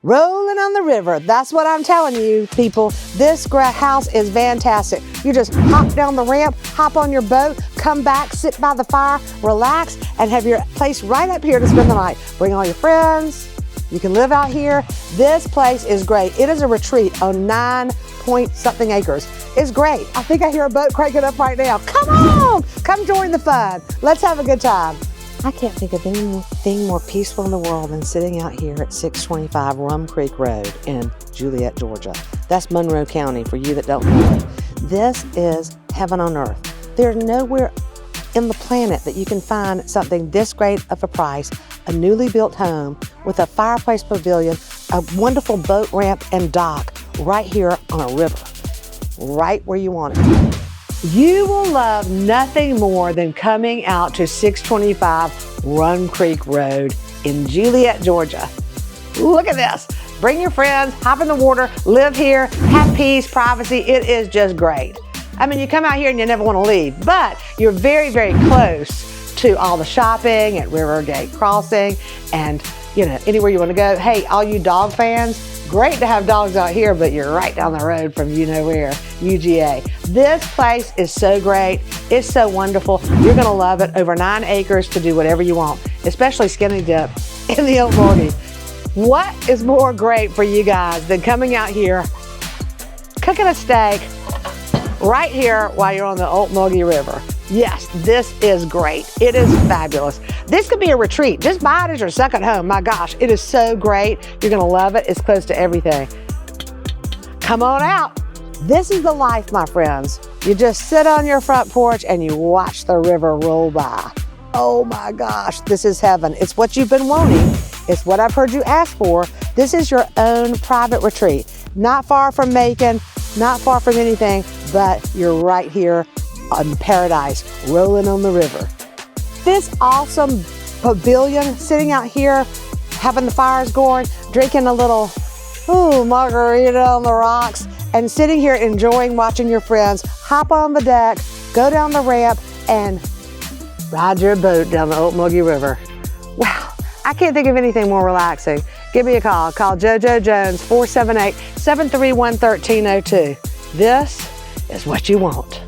rolling on the river. That's what I'm telling you, people. This house is fantastic. You just hop down the ramp, hop on your boat, come back, sit by the fire, relax, and have your place right up here to spend the night. Bring all your friends. You can live out here. This place is great. It is a retreat on 9-point-something acres. It's great. I think I hear a boat cranking up right now. Come on, come join the fun. Let's have a good time. I can't think of anything more peaceful in the world than sitting out here at 625 Rum Creek Road in Juliette, Georgia. That's Monroe County for you that don't know it. This is heaven on earth. There's nowhere in the planet that you can find something this great of a price, a newly built home with a fireplace pavilion, a wonderful boat ramp and dock right here on a river, right where you want it. You will love nothing more than coming out to 625 Rum Creek Road in Juliette, Georgia. Look at this. Bring your friends, hop in the water, live here, have peace, privacy. It is just great. I mean, you come out here and you never want to leave, but you're very, very close to all the shopping at Rivergate Crossing and, you know, anywhere you want to go. Hey, all you dog fans, great to have dogs out here, but you're right down the road from you know where, UGA. This place is so great. It's so wonderful. You're gonna love it. Over 9 acres to do whatever you want, especially skinny dip in the Ocmulgee. What is more great for you guys than coming out here, cooking a steak right here while you're on the Ocmulgee River? Yes, this is great. It is fabulous. This could be a retreat. Just buy it as your second home. My gosh, it is so great. You're gonna love it. It's close to everything. Come on out. This is the life, my friends. You just sit on your front porch and you watch the river roll by. Oh my gosh, this is heaven. It's what you've been wanting. It's what I've heard you ask for. This is your own private retreat. Not far from Macon, not far from anything, but you're right here on paradise, rolling on the river. This awesome pavilion, sitting out here, having the fires going, drinking a little margarita on the rocks, and sitting here enjoying watching your friends hop on the deck, go down the ramp, and ride your boat down the Ocmulgee River. Wow, I can't think of anything more relaxing. Give me a call. Call JoJo Jones, 478-731-1302. This is what you want.